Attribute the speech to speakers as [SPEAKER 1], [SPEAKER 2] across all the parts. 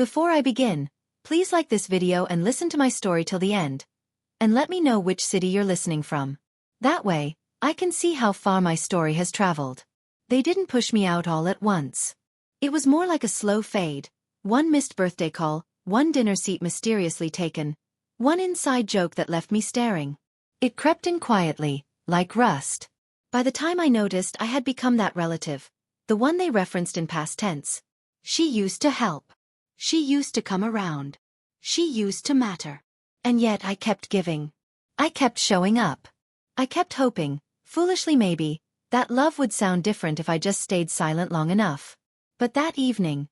[SPEAKER 1] Before I begin, please like this video and listen to my story till the end. And let me know which city you're listening from. That way, I can see how far my story has traveled. They didn't push me out all at once. It was more like a slow fade. One missed birthday call, one dinner seat mysteriously taken, one inside joke that left me staring. It crept in quietly, like rust. By the time I noticed, I had become that relative, the one they referenced in past tense. She used to help. She used to come around. She used to matter. And yet I kept giving. I kept showing up. I kept hoping, foolishly maybe, that love would sound different if I just stayed silent long enough. But that evening,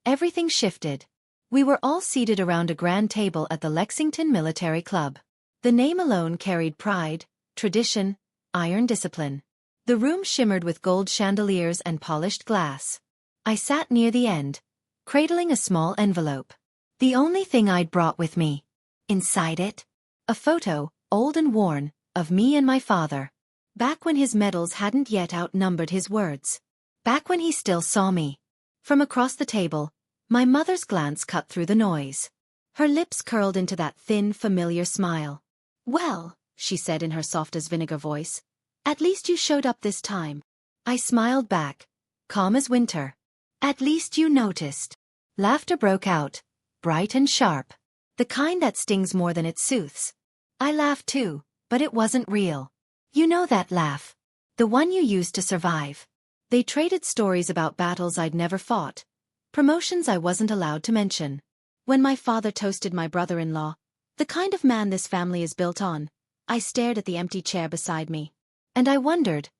[SPEAKER 1] everything shifted. We were all seated around a grand table at the Lexington Military Club. The name alone carried pride, tradition, iron discipline. The room shimmered with gold chandeliers and polished glass. I sat near the end, cradling a small envelope. The only thing I'd brought with me. Inside it, a photo, old and worn, of me and my father. Back when his medals hadn't yet outnumbered his words. Back when he still saw me. From across the table, my mother's glance cut through the noise. Her lips curled into that thin, familiar smile. "Well," she said in her soft as vinegar voice, "at least you showed up this time." I smiled back, calm as winter. "At least you noticed." Laughter broke out, bright and sharp. The kind that stings more than it soothes. I laughed too, but it wasn't real. You know that laugh. The one you used to survive. They traded stories about battles I'd never fought. Promotions I wasn't allowed to mention. When my father toasted my brother-in-law, the kind of man this family is built on, I stared at the empty chair beside me. And I wondered,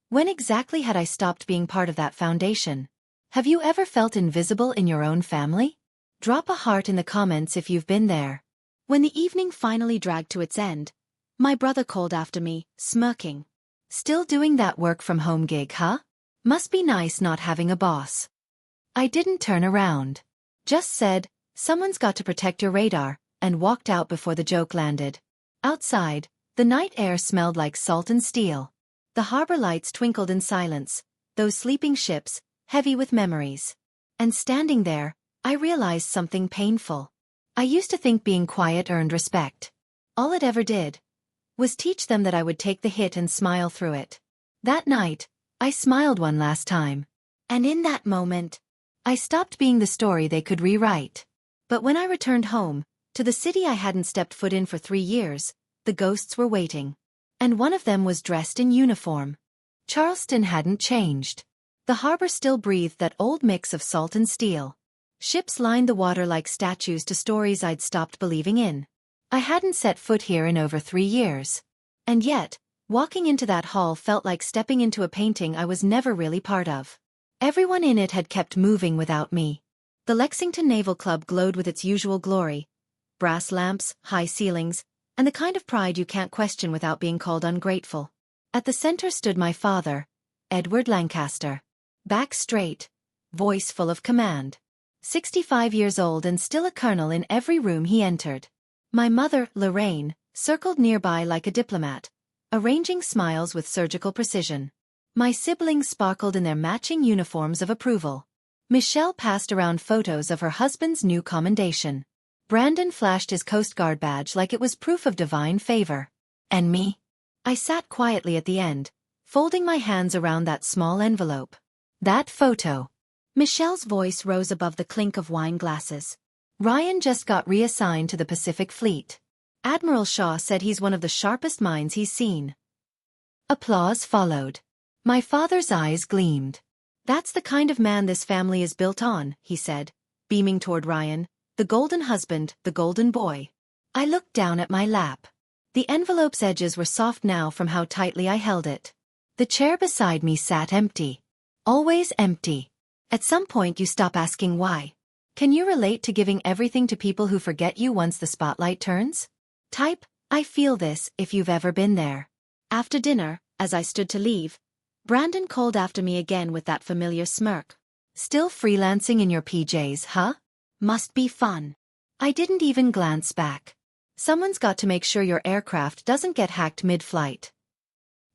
[SPEAKER 1] when exactly had I stopped being part of that foundation? Have you ever felt invisible in your own family? Drop a heart in the comments if you've been there. When the evening finally dragged to its end, my brother called after me, smirking. "Still doing that work from home gig, huh? Must be nice not having a boss." I didn't turn around. Just said, "Someone's got to protect your radar," and walked out before the joke landed. Outside, the night air smelled like salt and steel. The harbor lights twinkled in silence, those sleeping ships, heavy with memories. And standing there, I realized something painful. I used to think being quiet earned respect. All it ever did was teach them that I would take the hit and smile through it. That night, I smiled one last time. And in that moment, I stopped being the story they could rewrite. But when I returned home, to the city I hadn't stepped foot in for 3 years, the ghosts were waiting. And one of them was dressed in uniform. Charleston hadn't changed. The harbor still breathed that old mix of salt and steel. Ships lined the water like statues to stories I'd stopped believing in. I hadn't set foot here in over 3 years. And yet, walking into that hall felt like stepping into a painting I was never really part of. Everyone in it had kept moving without me. The Lexington Naval Club glowed with its usual glory. Brass lamps, high ceilings, and the kind of pride you can't question without being called ungrateful. At the center stood my father, Edward Lancaster. Back straight, voice full of command. 65 years old and still a colonel in every room he entered. My mother, Lorraine, circled nearby like a diplomat, arranging smiles with surgical precision. My siblings sparkled in their matching uniforms of approval. Michelle passed around photos of her husband's new commendation. Brandon flashed his Coast Guard badge like it was proof of divine favor. And me? I sat quietly at the end, folding my hands around that small envelope. That photo. Michelle's voice rose above the clink of wine glasses. "Ryan just got reassigned to the Pacific Fleet. Admiral Shaw said he's one of the sharpest minds he's seen." Applause followed. My father's eyes gleamed. "That's the kind of man this family is built on," he said, beaming toward Ryan, "the golden husband, the golden boy." I looked down at my lap. The envelope's edges were soft now from how tightly I held it. The chair beside me sat empty. Always empty. At some point you stop asking why. Can you relate to giving everything to people who forget you once the spotlight turns? Type, "I feel this," if you've ever been there. After dinner, as I stood to leave, Brandon called after me again with that familiar smirk. "Still freelancing in your PJs, huh? Must be fun." I didn't even glance back. Someone's got to make sure your aircraft doesn't get hacked mid-flight.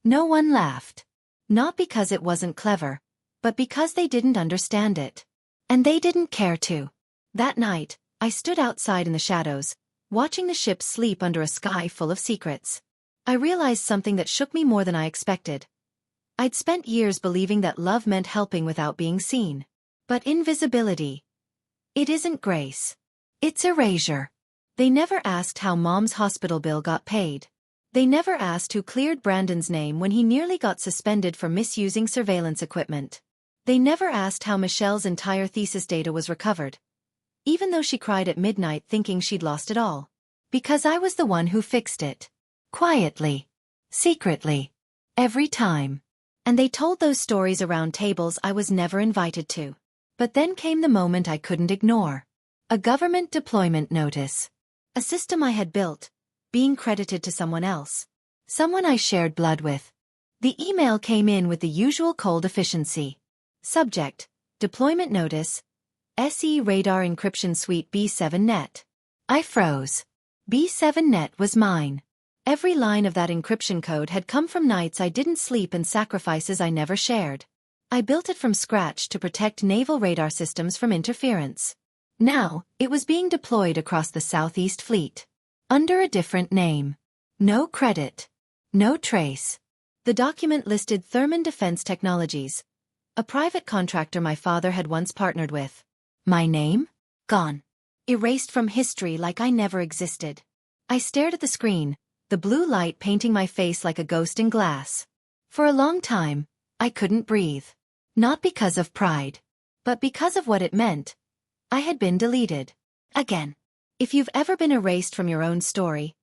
[SPEAKER 1] No one laughed. Not because it wasn't clever, but because they didn't understand it. And they didn't care to. That night, I stood outside in the shadows, watching the ships sleep under a sky full of secrets. I realized something that shook me more than I expected. I'd spent years believing that love meant helping without being seen. But invisibility. It isn't grace. It's erasure. They never asked how Mom's hospital bill got paid. They never asked who cleared Brandon's name when he nearly got suspended for misusing surveillance equipment. They never asked how Michelle's entire thesis data was recovered, even though she cried at midnight thinking she'd lost it all. Because I was the one who fixed it. Quietly. Secretly. Every time. And they told those stories around tables I was never invited to. But then came the moment I couldn't ignore. A government deployment notice. A system I had built, being credited to someone else. Someone I shared blood with. The email came in with the usual cold efficiency. Subject, Deployment Notice, SE Radar Encryption Suite B7net. I froze. B7net was mine. Every line of that encryption code had come from nights I didn't sleep and sacrifices I never shared. I built it from scratch to protect naval radar systems from interference. Now, it was being deployed across the Southeast Fleet. Under a different name. No credit. No trace. The document listed Thermon Defense Technologies, a private contractor my father had once partnered with. My name? Gone. Erased from history like I never existed. I stared at the screen, the blue light painting my face like a ghost in glass. For a long time, I couldn't breathe. Not because of pride, but because of what it meant. I had been deleted. Again. If you've ever been erased from your own story,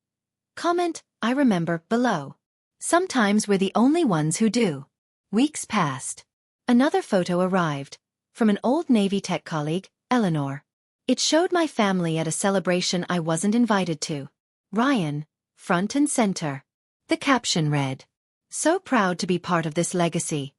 [SPEAKER 1] comment, I remember, below. Sometimes we're the only ones who do. Weeks passed. Another photo arrived, from an old Navy tech colleague, Eleanor. It showed my family at a celebration I wasn't invited to. Ryan, front and center. The caption read, "So proud to be part of this legacy."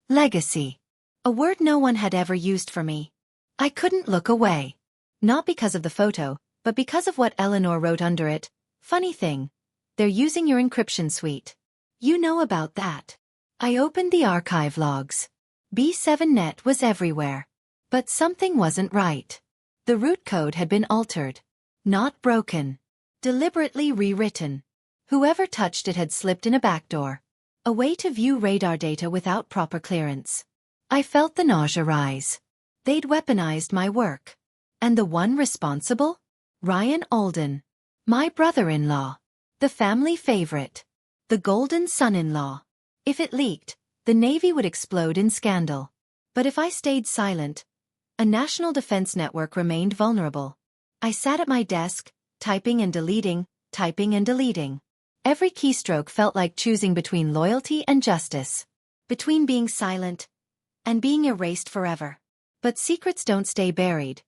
[SPEAKER 1] Legacy. A word no one had ever used for me. I couldn't look away. Not because of the photo, but because of what Eleanor wrote under it. Funny thing. They're using your encryption suite. You know about that. I opened the archive logs. B7net was everywhere. But something wasn't right. The root code had been altered. Not broken. Deliberately rewritten. Whoever touched it had slipped in a backdoor. A way to view radar data without proper clearance. I felt the nausea rise. They'd weaponized my work. And the one responsible? Ryan Alden. My brother-in-law. The family favorite. The golden son-in-law. If it leaked, the Navy would explode in scandal. But if I stayed silent, a national defense network remained vulnerable. I sat at my desk, typing and deleting, typing and deleting. Every keystroke felt like choosing between loyalty and justice. Between being silent and being erased forever. But secrets don't stay buried.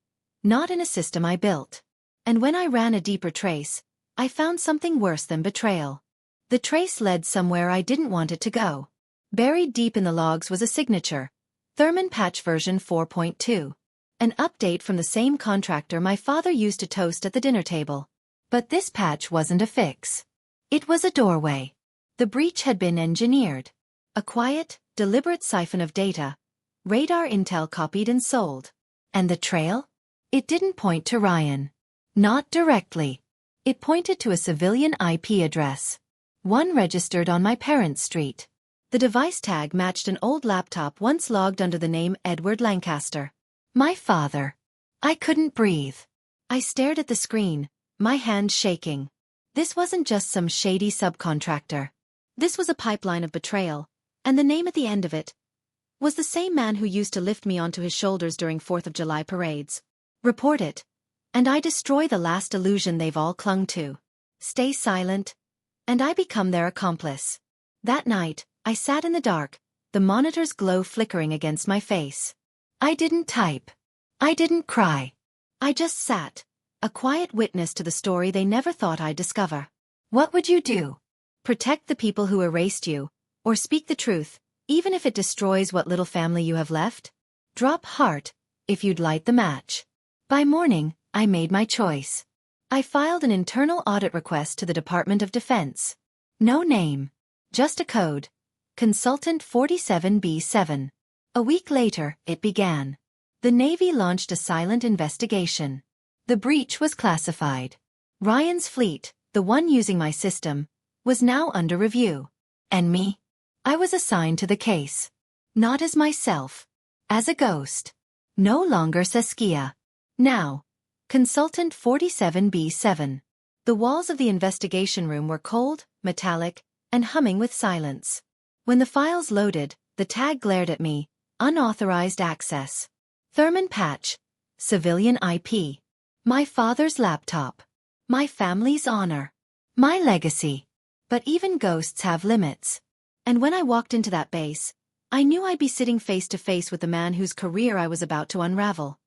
[SPEAKER 1] Not in a system I built. And when I ran a deeper trace, I found something worse than betrayal. The trace led somewhere I didn't want it to go. Buried deep in the logs was a signature. Thermon Patch version 4.2. An update from the same contractor my father used to toast at the dinner table. But this patch wasn't a fix. It was a doorway. The breach had been engineered. A quiet, deliberate siphon of data. Radar intel copied and sold. And the trail? It didn't point to Ryan. Not directly. It pointed to a civilian IP address. One registered on my parents' street. The device tag matched an old laptop once logged under the name Edward Lancaster. My father. I couldn't breathe. I stared at the screen, my hands shaking. This wasn't just some shady subcontractor. This was a pipeline of betrayal, and the name at the end of it was the same man who used to lift me onto his shoulders during 4th of July parades. Report it, and I destroy the last illusion they've all clung to. Stay silent, and I become their accomplice. That night, I sat in the dark, the monitor's glow flickering against my face. I didn't type. I didn't cry. I just sat, a quiet witness to the story they never thought I'd discover. What would you do? Protect the people who erased you, or speak the truth, even if it destroys what little family you have left? Drop heart, if you'd light the match. By morning, I made my choice. I filed an internal audit request to the Department of Defense. No name. Just a code. Consultant 47B7. A week later, it began. The Navy launched a silent investigation. The breach was classified. Ryan's fleet, the one using my system, was now under review. And me? I was assigned to the case. Not as myself. As a ghost. No longer Saskia. Now, Consultant 47B7. The walls of the investigation room were cold, metallic, and humming with silence. When the files loaded, the tag glared at me, unauthorized access. Thurman Patch, civilian IP. My father's laptop. My family's honor. My legacy. But even ghosts have limits. And when I walked into that base, I knew I'd be sitting face to face with the man whose career I was about to unravel.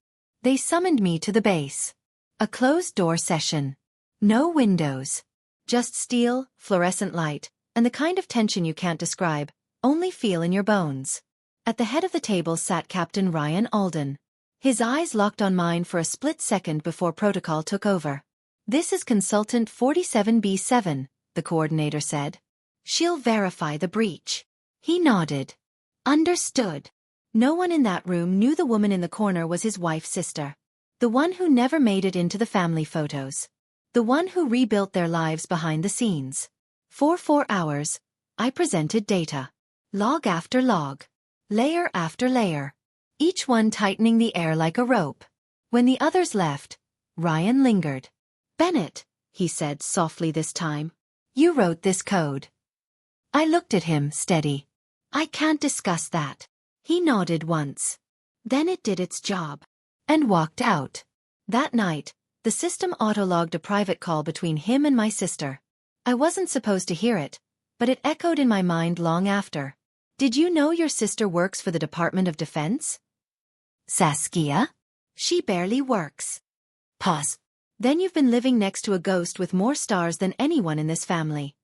[SPEAKER 1] They summoned me to the base. A closed-door session. No windows. Just steel, fluorescent light, and the kind of tension you can't describe, only feel in your bones. At the head of the table sat Captain Ryan Alden. His eyes locked on mine for a split second before protocol took over. "This is Consultant 47B7, the coordinator said. "She'll verify the breach." He nodded. "Understood." No one in that room knew the woman in the corner was his wife's sister. The one who never made it into the family photos. The one who rebuilt their lives behind the scenes. For 4 hours, I presented data. Log after log. Layer after layer. Each one tightening the air like a rope. When the others left, Ryan lingered. "Bennett," he said softly this time. "You wrote this code." I looked at him, steady. "I can't discuss that." He nodded once. Then it did its job. And walked out. That night, the system autologged a private call between him and my sister. I wasn't supposed to hear it, but it echoed in my mind long after. "Did you know your sister works for the Department of Defense?" "Saskia? She barely works." Pause. "Then you've been living next to a ghost with more stars than anyone in this family."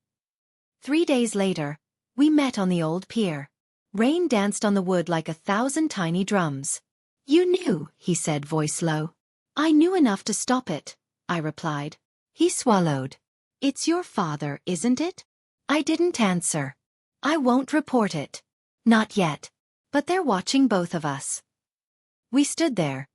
[SPEAKER 1] 3 days later, we met on the old pier. Rain danced on the wood like 1,000 tiny drums. "You knew," he said, voice low. "I knew enough to stop it," I replied. He swallowed. "It's your father, isn't it?" I didn't answer. "I won't report it." "Not yet. But they're watching both of us." We stood there.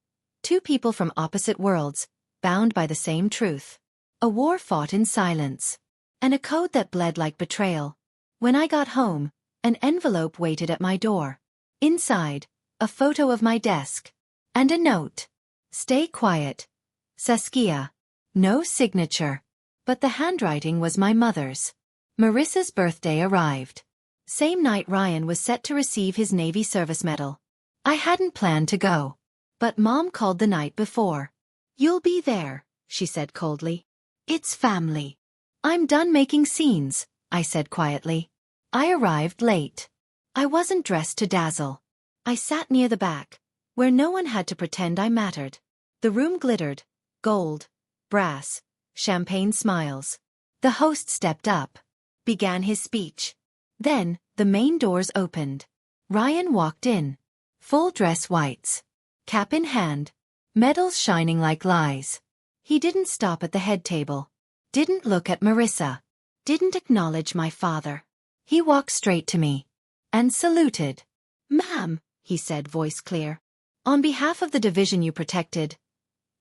[SPEAKER 1] 2 people from opposite worlds, bound by the same truth. A war fought in silence. And a code that bled like betrayal. When I got home, an envelope waited at my door. Inside, a photo of my desk. And a note. "Stay quiet. Saskia." No signature. But the handwriting was my mother's. Marissa's birthday arrived. Same night Ryan was set to receive his Navy Service Medal. I hadn't planned to go. But Mom called the night before. "You'll be there," she said coldly. "It's family." "I'm done making scenes," I said quietly. I arrived late. I wasn't dressed to dazzle. I sat near the back, where no one had to pretend I mattered. The room glittered. Gold, brass, champagne smiles. The host stepped up. Began his speech. Then, the main doors opened. Ryan walked in. Full dress whites. Cap in hand. Medals shining like lies. He didn't stop at the head table. Didn't look at Marissa. Didn't acknowledge my father. He walked straight to me. And saluted. "Ma'am," he said, voice clear. "On behalf of the division you protected.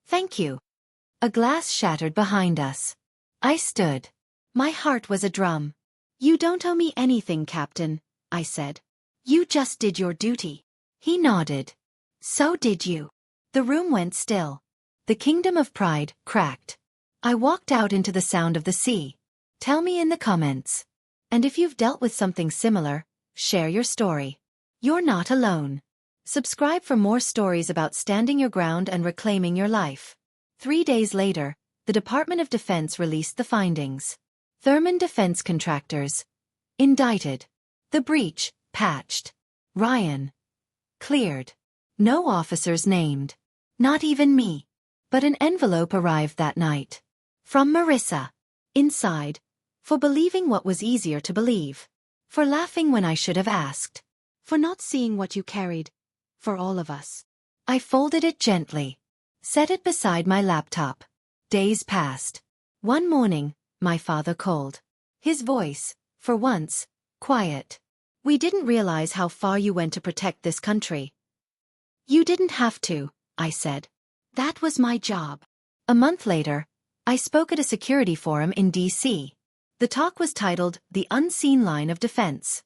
[SPEAKER 1] Thank you." A glass shattered behind us. I stood. My heart was a drum. "You don't owe me anything, Captain," I said. "You just did your duty." He nodded. "So did you." The room went still. The Kingdom of Pride cracked. I walked out into the sound of the sea. Tell me in the comments. And if you've dealt with something similar, share your story. You're not alone. Subscribe for more stories about standing your ground and reclaiming your life. 3 days later, the Department of Defense released the findings. Thurman Defense Contractors. Indicted. The breach, patched. Ryan. Cleared. No officers named. Not even me. But an envelope arrived that night. From Marissa. Inside. For believing what was easier to believe. For laughing when I should have asked. For not seeing what you carried. For all of us. I folded it gently. Set it beside my laptop. Days passed. One morning, my father called. His voice, for once, quiet. "We didn't realize how far you went to protect this country." You didn't have to, I said. That was my job. A month later, I spoke at a security forum in D.C. The talk was titled The Unseen Line of Defense.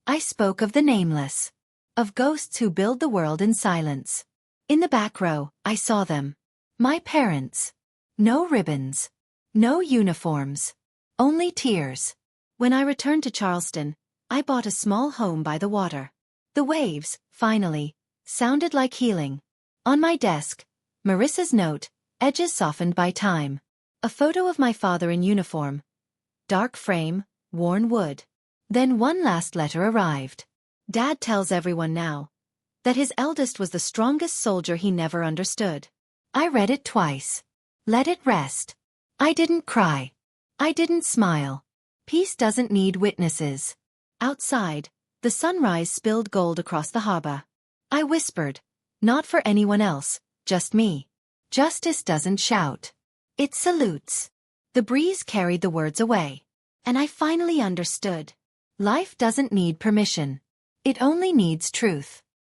[SPEAKER 1] I spoke of the nameless. Of ghosts who build the world in silence. In the back row, I saw them. My parents. No ribbons. No uniforms. Only tears. When I returned to Charleston, I bought a small home by the water. The waves, finally, sounded like healing. On my desk, Marissa's note, edges softened by time. A photo of my father in uniform. Dark frame, worn wood. Then one last letter arrived. Dad tells everyone now that his eldest was the strongest soldier he never understood. I read it twice. Let it rest. I didn't cry. I didn't smile. Peace doesn't need witnesses. Outside, the sunrise spilled gold across the harbor. I whispered, not for anyone else, just me. Justice doesn't shout. It salutes. The breeze carried the words away. And I finally understood. Life doesn't need permission. It only needs truth.